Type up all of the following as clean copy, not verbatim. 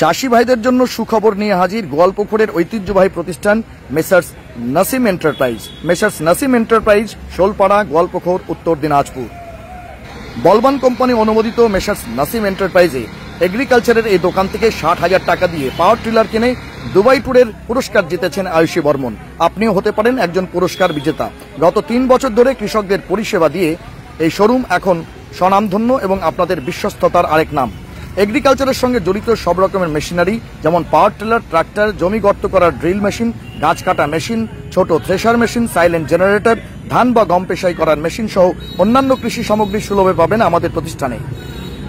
চাষি ভাইদের জন্য সুখবর নিয়ে হাজির গোয়ালপুকুরের ঐতিহ্যবাহী প্রতিষ্ঠান messrs Nasim enterprise. Messrs Nasim enterprise, Sholpara, Goalpukur, Uttar Dinajpur. বলবান কোম্পানি অনুমোদিত মেসার্স নাসিম এন্টারপ্রাইজে এগ্রিকালচারের এই দোকান থেকে 60,000 টাকা দিয়ে পাওয়ার টিলার কিনে দুবাই ট্যুরের পুরস্কার জিতেছেন আয়ুষী বর্মন। আপনিও হতে পারেন একজন পুরস্কার বিজেতা। গত 3 বছর ধরে কৃষকদের পরিষেবা দিয়ে এই শোরুম এখন স্বনামধন্য এবং আপনাদের বিশ্বস্ততার আরেক নাম। এগ্রিকালচারের সঙ্গে জড়িত সব রকমের মেশিনারি, যেমন পাওয়ার টিলার, ট্রাক্টর, জমি গর্ত করার ড্রিল মেশিন, গাছ কাটা মেশিন, ছোট থ্রেশার মেশিন, সাইলেন্ট জেনারেটর, ধান বা গম পেশাই করার মেশিন সহ অন্যান্য কৃষি সামগ্রী সুলভে পাবেন আমাদের প্রতিষ্ঠানে।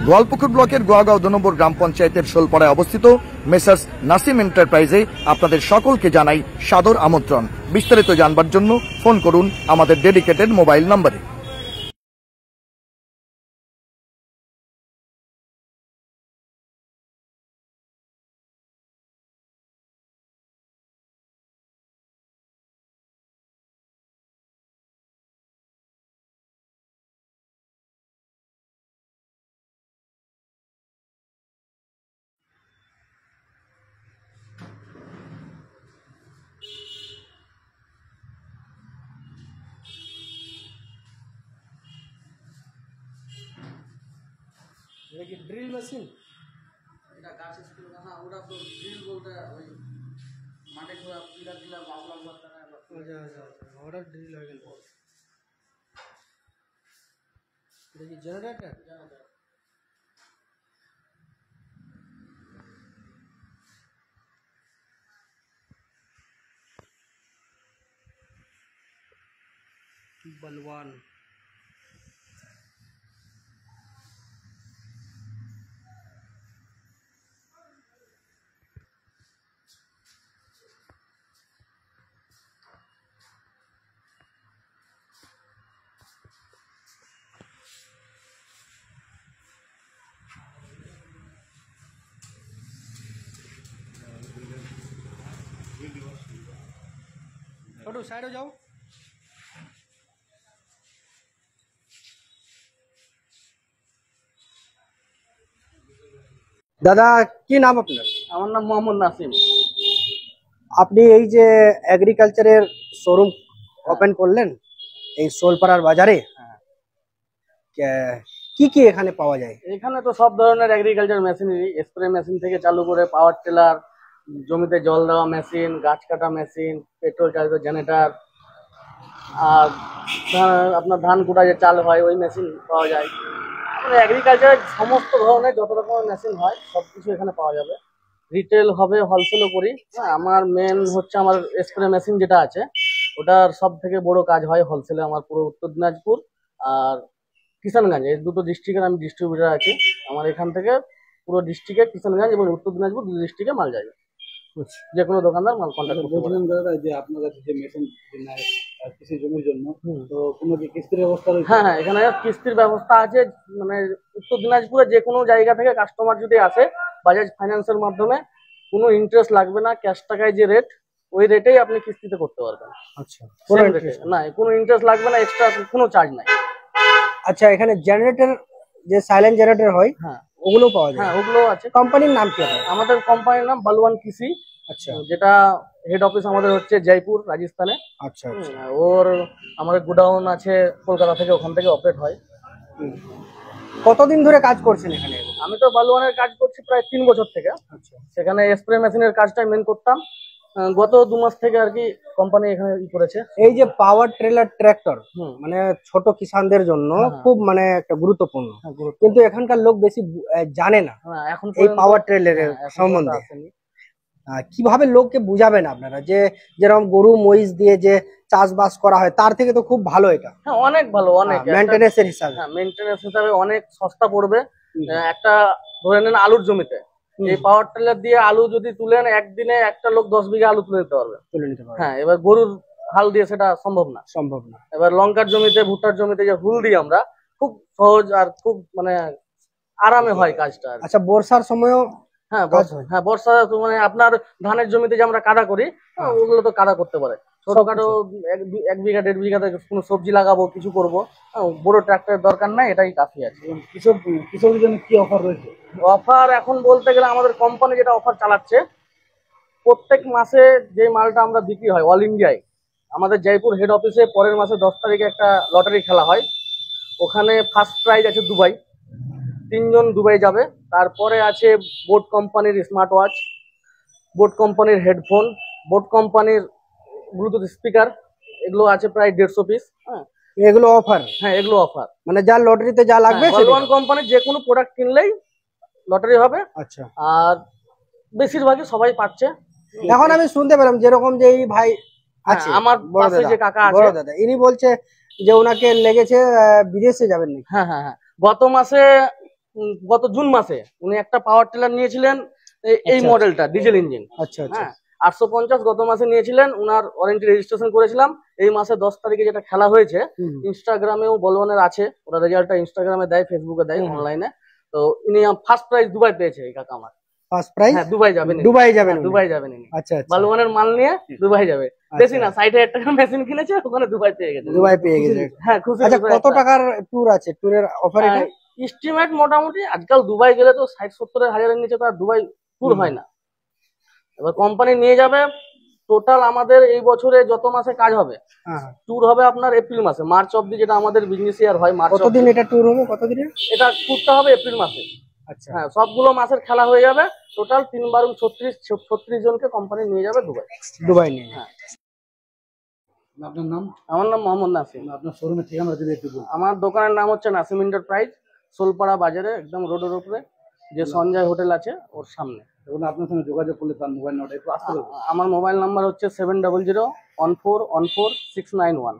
গোয়ালপুকুর ব্লকের গোয়াগাঁও 2 নম্বর গ্রাম পঞ্চায়েতের শোলপাড়ায় অবস্থিত মেসার্স নাসিম এন্টারপ্রাইজে আপনাদের সকলকে জানাই সাদর আমন্ত্রণ। বিস্তারিত জানবার জন্য ফোন করুন আমাদের ডেডিকেটেড মোবাইল নম্বরে। ड्रिल मशीन गाछ स्कूल हाँ ওটা তো ড্রিল বলতে ওই মাঠে ঘোরা পিলার টিলার বাবলা করতে না। अच्छा अच्छा अच्छा ऑर्डर ड्रिल हो गया। देखिए जनरेटर बलवान छोटू साइड हो जाओ। দাদা কি নাম আপনার? আমার নাম মোহাম্মদ নাসিম। আপনি এই যে এগ্রিকালচারের শোরুম ওপেন করলেন এই শোলপাড়ার বাজারে, কি কি এখানে পাওয়া যায়? এখানে তো সব ধরনের এগ্রিকালচার মেশিনারি, স্প্রে মেশিন থেকে চালু করে পাওয়ার টিলার, জমিতে জল দেওয়া মেশিন, গাছ কাটা মেশিন, পেট্রোল চালিত জেনারেটর, আর আপনার ধান কুটা যে চাল হয় ওই মেশিন পাওয়া যায়। মানে এগ্রিকালচারের সমস্ত ধরনের যত রকমের মেশিন হয় সব কিছু এখানে পাওয়া যাবে। রিটেল হবে, হোলসেলও করি। হ্যাঁ, আমার মেন হচ্ছে আমার স্প্রে মেশিন যেটা আছে ওটার সব থেকে বড় কাজ হয় হোলসেলে আমার পুরো উত্তর দিনাজপুর আর কিষানগঞ্জ, এই দুটো ডিস্ট্রিক্টের আমি ডিস্ট্রিবিউটার আছি। আমার এখান থেকে পুরো ডিস্ট্রিক্টে কিষানগঞ্জ এবং উত্তর দিনাজপুর দুটো ডিস্ট্রিক্টে মাল যায়। যে কোনো দোকানদার মাল কন্ট্যাক্ট করতে পারে। দাদা যে আপনার কাছে যে মেশিন নেয় কৃষি জমির জন্য, তো কোনো কি কিস্তির ব্যবস্থা রয়েছে? হ্যাঁ হ্যাঁ, এখানে কিস্তির ব্যবস্থা আছে। মানে উত্তর দিনাজপুরে যে কোনো জায়গা থেকে কাস্টমার যদি আসে বাজাজ ফাইন্যান্সের মাধ্যমে কোনো ইন্টারেস্ট লাগবে না। ক্যাশ টাকায় যে রেট ওই রেটেই আপনি কিস্তিতে করতে পারবেন। আচ্ছা, না কোনো ইন্টারেস্ট লাগবে না, এক্সট্রা কোনো চার্জ নাই। আচ্ছা, এখানে জেনারেটর যে সাইলেন্ট জেনারেটর হয় হ্যাঁ ওগুলো পাওয়া যায়? হ্যাঁ ওগুলো আছে। কোম্পানির নাম কি? আমাদের কোম্পানির নাম বলওয়ান কৃষি। আচ্ছা, যেটা হেড অফিস আমাদের হচ্ছে জয়পুর, রাজস্থানে। আচ্ছা আচ্ছা। ওর আমাদের গোডাউন আছে কলকাতা থেকে, ওখান থেকে অপারেট হয়। কতদিন ধরে কাজ করছেন এখানে? আমি তো বালুয়ানের কাজ করছি প্রায় 3 বছর থেকে। আচ্ছা, সেখানে স্প্রে মেশিনের কাজটাই মেন করতাম। গত 2 মাস থেকে আর কি কোম্পানি এখানে করেছে। এই যে পাওয়ার ট্রেলার ট্র্যাক্টর মানে ছোট কিষানদের জন্য খুব মানে একটা গুরুত্বপূর্ণ, কিন্তু এখানকার লোক বেশি জানে না এখন এই পাওয়ার ট্রেলারের সম্বন্ধে। কিভাবে লোককে বুঝাবেন আপনারা যে যেরকম গরু মহিষ দিয়ে যে চাষবাস করা হয় তার থেকে তো খুব ভালো এটা? হ্যাঁ অনেক ভালো, অনেক মেইনটেনেন্সের হিসাবে। হ্যাঁ মেইনটেনেন্স হিসাবে অনেক সস্তা পড়বে। একটা ধরে নেন আলুর জমিতে এই পাওয়ার টিলার দিয়ে আলু যদি তুলেন একদিনে একটা লোক 10 বিঘা আলু তুলে নিতে পারবে। হ্যাঁ, এবার গরুর হাল দিয়ে সেটা সম্ভব না। এবার লঙ্কার জমিতে, ভুট্টার জমিতে যে হুল দিই আমরা, খুব সহজ আর খুব মানে আরামে হয় কাজটা। আচ্ছা, বর্ষার সময়ও? হ্যাঁ বর্ষা মানে আপনার ধানের জমিতে যে আমরা কাদা করি ওগুলো তো কাদা করতে পারে। ছোটখাটো 1 বিঘা 1.5 বিঘাতে কোনো সবজি লাগাবো, কিছু করবো, বড় ট্রাক্টরের দরকার নাই, এটাই কাফি আছে। এবং কৃষকদের জন্য কি অফার রয়েছে? অফার এখন বলতে গেলে আমাদের কোম্পানি যেটা অফার চালাচ্ছে, প্রত্যেক মাসে যে মালটা আমরা বিক্রি হয় অল ইন্ডিয়ায়, আমাদের জয়পুর হেড অফিসে পরের মাসে 10 তারিখে একটা লটারি খেলা হয়। ওখানে ফার্স্ট প্রাইজ আছে দুবাই, 3 জন দুবাই যাবে। তারপরে আছে বোট কোম্পানির স্মার্ট ওয়াচ, বোট কোম্পানির হেডফোন, বোট কোম্পানির ব্লুটুথ স্পিকার, এগুলো আছে প্রায় 150 পিস। হ্যাঁ, এগুলো অফার? হ্যাঁ, এগুলো অফার। মানে যা লটারিতে যা লাগবে বলওয়ান কোম্পানির যে কোনো প্রোডাক্ট কিনলেই লটারি হবে। আচ্ছা, আর বেশিরভাগই সবাই পাচ্ছে। এখন আমি শুনতে পেলাম যেরকম যে এই ভাই আছে, আমার বড় পাশে দাদা, যে কাকা আছে, বড় দাদা, ইনি বলছে যে ওনাকে লেগেছে বিদেশে যাবেন নাকি? হ্যাঁ হ্যাঁ হ্যাঁ, গত জুন মাসে উনি একটা পাওয়ার টিলার নিয়েছিলেন, এই আচ্ছা, মডেলটা ডিজেল ইঞ্জিন। আচ্ছা আচ্ছা, হ্যাঁ, 850 গত মাসে নিয়েছিলেন, উনার ওয়ারেন্টি রেজিস্ট্রেশন করেছিলাম। এই মাসে 10 তারিখে যেটা খেলা হয়েছে, ইনস্টাগ্রামেও বলওয়ানের আছে, ওরা রেজাল্টটা ইনস্টাগ্রামে দেয়, ফেসবুকে দেয়, অনলাইনে। তো ইনি ফার্স্ট প্রাইজ দুবাই পেয়েছে এই কাকা আমার। First prize? হ্যাঁ, দুবাই যাবেন, দুবাই যাবেন, দুবাই যাবেন ইনি। আচ্ছা আচ্ছা, বলওয়ানের মাল নিয়ে দুবাই যাবে। বেশি না, 60,000 টাকার মেশিন কিনেছে, ওখানে দুবাই পেয়ে গেছে। দুবাই পেয়ে গেছে। হ্যাঁ, খুশি। আচ্ছা, কত টাকার ট্যুর আছে? ট্যুরের অফার এটা এস্টিমেট মোটামুটি আজকাল দুবাই গেলে তো 60-70 হাজারের নিচে তো আর দুবাই ট্যুর হয় না। এবার কোম্পানি নিয়ে যাবে। টোটাল আমাদের এই বছরে যত মাসে কাজ হবে, ট্যুর হবে আপনার এপ্রিল মাসে, মার্চ অবধি, যেটা আমাদের বিজনেস ইয়ার হয় মার্চ। কতদিন এটা ট্যুর হবে? কতদিনের এটা ট্যুরটা হবে এপ্রিল মাসে। আচ্ছা, হ্যাঁ, সবগুলো মাসের খেলা হয়ে যাবে। টোটাল 3 জনকে কোম্পানি নিয়ে যাবে দুবাই। দুবাই নিয়ে। হ্যাঁ। আপনার নাম? আমার নাম মোহাম্মদ নাসিম। আপনার শোরুমের ঠিকানা যদি একটু বলুন। আমার দোকানের নাম হচ্ছে নাসিম এন্টারপ্রাইজ, সোলপাড়া বাজারে, একদম রোডের উপরে যে সঞ্জয় হোটেল আছে ওর সামনে। এবং আপনার সঙ্গে যোগাযোগ করলে তার মোবাইল নাম্বার একটু আসতে পারবো? আমার মোবাইল নাম্বার হচ্ছে 7001414691।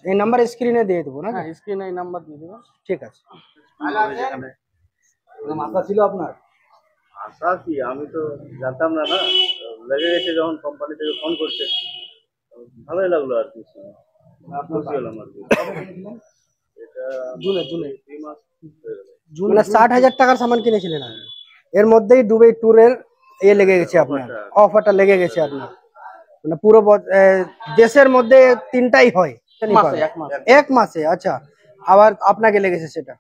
এই নাম্বার স্ক্রিনে দিয়ে দেবো না? হ্যাঁ, স্ক্রিনে এই নাম্বার দিয়ে দেবেন। ঠিক আছে। আশা ছিল আপনার? আশা কি, আমি তো জানতাম না, লেগে গেছে যখন কোম্পানি থেকে ফোন করছে, ভালোই লাগলো আর কি, খুশি হলাম আর কি। এটা জুনে 3 মাস হয়ে গেল। মানে 60,000 টাকার সামান কিনেছিলেন আপনি, এর মধ্যেই দুবাই ট্যুরের লেগে গেছে আপনার, অফারটা লেগে গেছে আপনার। মানে পুরো দেশের মধ্যে 3টাই হয় এক মাসে। আচ্ছা, আবার আপনাকে লেগেছে সেটা।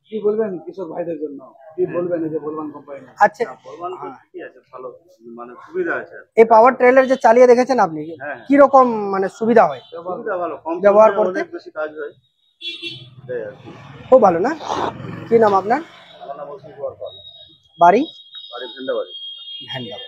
কি বলবেন কৃষক ভাইদের জন্য? কি বলবেন এই যে বলবান কোম্পানি? আচ্ছা, বলবান তো ঠিকই আছে, ভালো মানে সুবিধা আছে। এই পাওয়ার ট্রেলার যে চালিয়ে দেখেছেন আপনি, কি রকম মানে সুবিধা হয়? সুবিধা ভালো, কম ব্যবহার ব্যবহার করতে অনেক বেশি কাজ হয়, এটাই আর কি। খুব ভালো না? কি নাম আপনার? আমার নাম অসীম কুমার পাল, বাড়ি? বাড়ি ভেন্ডাবাড়ি। ধন্যবাদ।